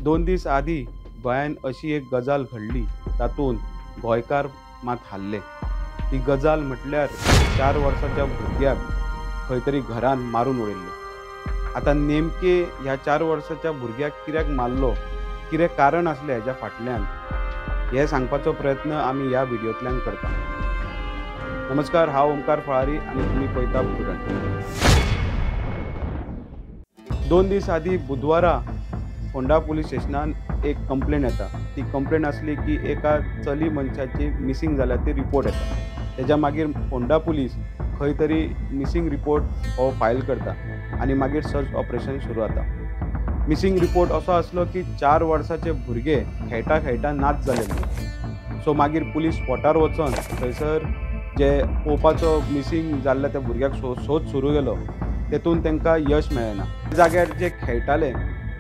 2 दीस आदी गोंयान अशी एक गजाल घडली, तातूंत गोंयकार मात हाल्ले। ती गजाल म्हटल्यार 4 वर्साच्या भुरग्याक खंय तरी घरान मारून उडयल्ले। आता नेमके ह्या 4 वर्साच्या भुरग्याक कित्याक मारलो, कितें कारण आसलें हेच्या फाटल्यान, हे सांगपाचो प्रयत्न आमी ह्या व्हिडिओंतल्यान करता। नमस्कार, हांव ओमकार फळारी आनी तुमी पळयता प्रुडंट। 2 दीस आदी बुधवारा फोंडा पुलीस स्टेशनान एक कंप्लेंट येता। ती कंप्लेंट आसली की एका चली मनशाची मिसींग जाल्या ती रिपोर्ट येता। तेच्या मागीर फोंडा पुलीस खंय तरी मिसींग रिपोर्ट हो फायल करता आनी मागीर सर्च ऑपरेशन सुरू जाता। मिसींग रिपोर्ट असो आसलो की 4 वर्साचे भुरगे खेळटा खेळटा नाच जालेले। सो मागीर पुलीस स्पॉटार वचून थंयसर जे पोवपाचो मिसींग जाल्ल्या त्या भुरग्याक सोद सुरू केलो, तेतून तांकां यश मेळना। त्या जाग्यार जे खेळटाले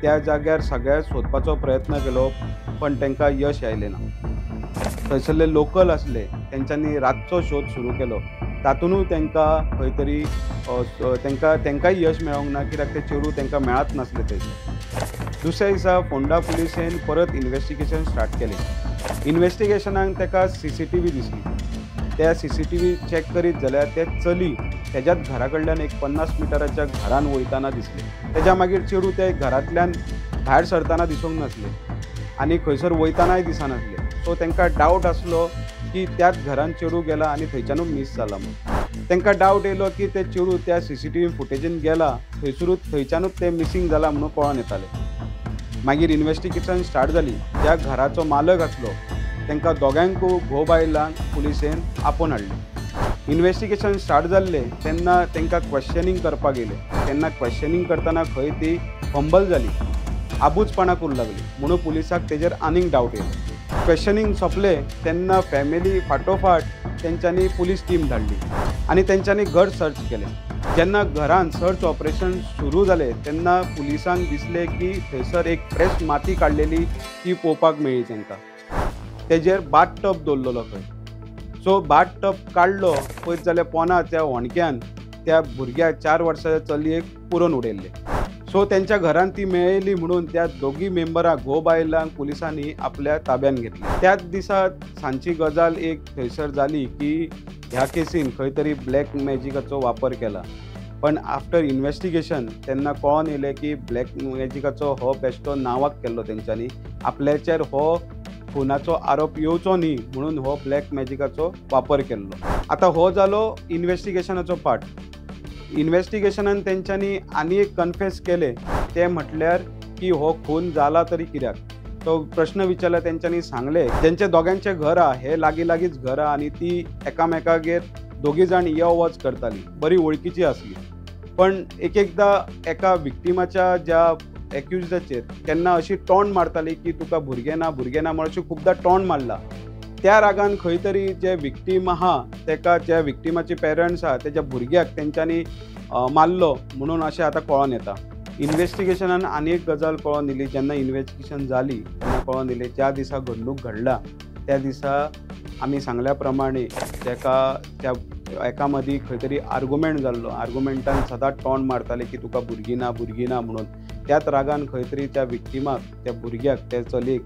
त्या जाग्यार सगळ्या सोदपाचो प्रयत्न केलो, पण तांकां यश आयलें ना। थंयसरले लोकल आसले, तेंच्यांनी रातचो शोध सुरू केलो, तातूनय तांकां खंय तरी तांकांय यश मेळोंक ना, कित्याक ते चेडूं तांकां मेळच नासलें थंयसर। दुसऱ्या दिसा फोंडा पुलिसेन परत इन्व्हेस्टिगेशन स्टार्ट केलें। इन्व्हेस्टिगेशनाक ताका CCTV दिसली। त्या CCTV चॅक करीत जाल्यार ते चली तेज्याच घरा कडल्यान एक 50 मिटराच्या घरान वयताना दिसले। तेज्या मागीर चेडूं ते घरांतल्यान भायर सरताना दिसूंक नासले आनी खंयसर वयतानाय दिसनासले। सो तांकां डावट आसलो की त्याच घरान चेडूं गेला आनी थंयच्यानूच मिस जाला म्हणून। तांकां डावट येयलो की ते चेडूं त्या CCTV फुटेजीन गेला, थंयच्यानूच ते मिसींग जाला म्हणून कळोन येतालें। मागीर इन्व्हेस्टिगेशन स्टार्ट जाली। ज्या घराचो मालक आसलो तांकां दोगांयकूय घोव बायलांक पुलिसेन आपोवन हाडले। इन्व्हेस्टिगेशन स्टार्ट जाल्लें तेन्ना तांकां क्वेश्चनिंग करपाक गेले। तेन्ना क्वेश्चनिंग करतना खंय ती फंबल जाली, आबूजपणां करूंक लागली, म्हणून पुलिसाक तेजेर आनीक डावट येयलो। क्वेश्चनिंग सोंपलें तेन्ना फॅमिली फाटोफाट तेंच्यांनी पुलीस टीम धाडली आनी तेंच्यांनी घर सर्च केलें। जेन्ना घरान सर्च ऑपरेशन सुरू जालें तेन्ना पुलिसांक दिसलें की थंयसर एक फ्रेश माती काडलेली ती पळोवपाक मेळ्ळी तांकां। तेजेर बाथटब दवरलेलो खंय। सो बाथटब काडलो पळयत जाल्यार पोंदा त्या होणक्यान त्या भुरग्याक 4 वर्साच्या चलयेक पुरोवन उडयल्ले। सो तेंच्या घरान ती मेळयली म्हणून त्या दोगी मेंबरांक घोव बायलांक पुलिसांनी आपल्या ताब्यान घेतली। त्याच दिसा सांजची गजाल एक थंयसर जाली की ह्या केसीन खंय तरी ब्लॅक मॅजिकाचो वापर केला। पण आफ्टर इन्व्हेस्टिगेशन तेन्ना कळोन येयलें की ब्लॅक मॅजिकाचो हो बेश्टो नांवाक केल्लो तेंच्यांनी, आपल्याचेर हो खुनाचो आरोप येवचो न्ही म्हणून हो ब्लॅक मॅजिकाचो वापर केल्लो। आतां हो जालो इन्व्हेस्टिगेशनाचो पार्ट। इन्व्हेस्टिगेशनान तेंच्यांनी आनी एक कन्फेस केलें, तें म्हटल्यार की हो खून जाला तरी कित्याक। तो प्रश्न विचारला, तेंच्यांनी सांगलें जेंचे दोगांचें घर आहा हे लागीं लागींच घर आहा आनी ती एकामेकागेर दोगी जाण यो वच करतालीं, बरी वळखीची आसली। पण एकदां एका विक्टिमाच्या ज्या एक्युज्डाचेर केन्ना अशी टोंट मारताली की तुका भुरगें ना म्हण अशी खुबदां टोंट मारला। त्या रागान खंय तरी जे विक्टीम आहा तेका, ज्या विक्टिमाचे पेरंट्स आहा तेज्या भुरग्याक तेंच्यांनी मारलो म्हणून अशें आतां कळोन येता। इन्व्हेस्टिगेशनान आनी एक गजाल कळोन येयली। जेन्ना इन्व्हेस्टिगेशन जाली तेन्ना कळोन येयलें ज्या दिसा घडणूक घडला त्या दिसा आमी सांगल्या प्रमाणे त्या एका मदीं खंय तरी आर्गुमेंट जाल्लो। आर्गुमेंटान सदांच टोंट मारताले की तुका भुरगीं ना म्हणून। त्याच रागान खंय तरी त्या विक्टिमाक, त्या भुरग्याक, त्या चलयेक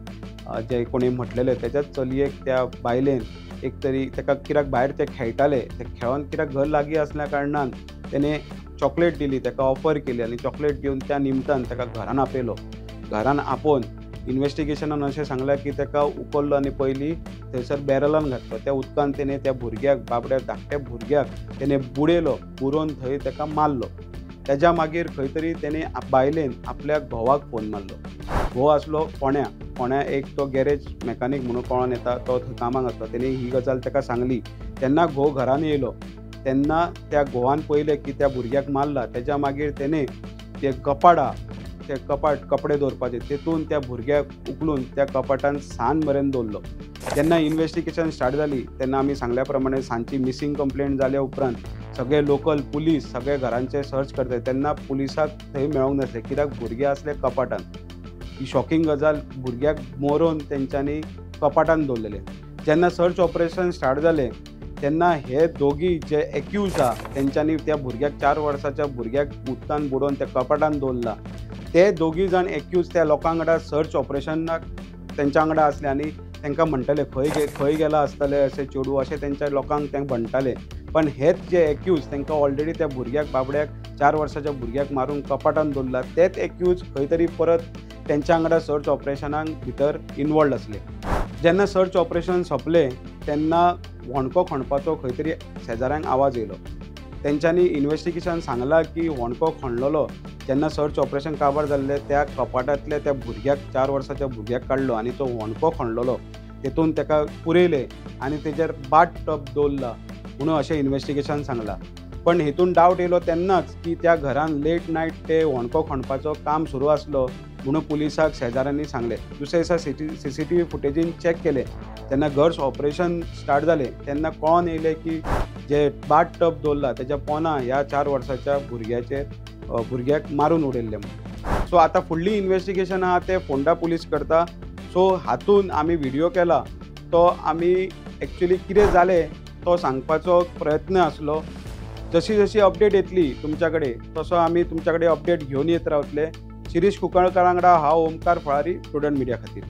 जे कोणी म्हटलेलें तेच्याच चलयेक त्या बायलेन एक तरी ताका कित्याक भायर ते खेळटाले, ते खेळोन कित्याक घर लागीं आसल्या कारणान तेणें चॉकलेट दिली, ताका ऑफर केली आनी चॉकलेट दिवन त्या निमतान ताका घरान आपयलो। घरान आपोवन इन्व्हेस्टिगेशनान अशें सांगलां की ताका उखल्लो आनी पयलीं थंयसर बॅरलान घातलो। त्या उदकान तेणें त्या भुरग्याक, बाबड्या धाकट्या भुरग्याक तेणें बुडयलो, बुडोवन थंय ताका मारलो। तेज्या मागीर खंय तरी तेणें बायलेन आपल्या घोवाक फोन मारलो। घोव आसलो फोंड्या एक तो गॅरेज मॅकानीक म्हणून कळोन येता, तो थंय कामाक आसलो। तेणें ही गजाल ताका सांगली तेन्ना घोव घरान येयलो। तेन्ना त्या घोवान पळयलें की त्या भुरग्याक मारला। तेज्या मागीर तेणें ते कपाट कपडे दवरपाचे तेतून त्या भुरग्याक उखलून त्या कपाटान सान मेरेन दवरलो। जेन्ना इन्व्हेस्टिगेशन स्टार्ट जाली तेन्ना आमी सांगल्या प्रमाणे सांजची मिसींग कंप्लेंट जाल्या उपरांत सगळे लोकल पुलीस सगळे घरांचे सर्च करता तेन्ना पुलिसाक थंय मेळोंक नासलें, कित्याक भुरगे आसले कपाटान। ही शॉकिंग गजाल, भुरग्याक मरोवन तेंच्यांनी कपाटान दवरलेले। जेन्ना सर्च ऑपरेशन स्टार्ट जालें तेन्ना हे दोगी जे एक्यूज आहा तेंच्यांनी त्या भुरग्याक 4 वर्साच्या भुरग्याक उदकान बुडोवन त्या कपाटान दवरला। ते दोगी जाण एक्यूज त्या लोकां वांगडा सर्च ऑपरेशनाक तेंच्या वांगडा आसले आनी तांकां म्हणटाले खंय गेला आसतले अशें चेडूं अशें तेंच्या लोकांक ते म्हणटाले. पण हेच जे एक्यूज तांकां ऑलरेडी त्या भुरग्याक बाबड्याक 4 वर्साच्या भुरग्याक मारून कपाटान दवरला, तेच एक्यूज खंय तरी परत तेंच्या वांगडा सर्च ऑपरेशनाक भितर इनवॉल्ड आसले. जेन्ना सर्च ऑपरेशन सोंपलें तेन्ना होणको खणपाचो खंय तरी शेजाऱ्यांक आवाज येयलो. तेंच्यांनी इन्वेस्टिगेशन सांगलां की होणको खणलेलो जेन्ना सर्च ऑपरेशन काबार जाल्लें त्या कपाटांतल्या त्या भुरग्याक 4 वर्साच्या भुरग्याक काडलो आनी तो होणको खणलेलो तेतून ताका पुरयले आनी तेजेर बाट टब दवरला म्हणून अशें इन्वेस्टिगेशन सांगलां. पण हेतून डावट येयलो तेन्नाच की त्या घरान लेट नायट ते होणको खणपाचो काम सुरू आसलो म्हणून पुलिसाक शेजाऱ्यांनी सांगलें. दुसऱ्या दिसा CCTV फुटेजीन चॅक केलें तेन्ना घर ऑपरेशन स्टार्ट जालें तेन्ना कळोन येयलें की जे बाट टब दवरला तेज्या पोंदा ह्या 4 वर्साच्या भुरग्याक मारून उडयल्लें म्हणून. सो आतां फुडली इन्वेस्टिगेशन आहा ते फोंडा पुलीस करता. सो हातून आमी व्हिडिओ केला तो आमी एक्चुअली कितें जालें तो सांगपाचो प्रयत्न आसलो. जशी जशी अपडेट येतली तुमच्या कडेन तसो आमी तुमच्या कडेन अपडेट घेवन येत रावतले. शिरीश कुंकळकार वांगडा हांव ओमकार फळारी, प्रुडंट मिडिया खातीर.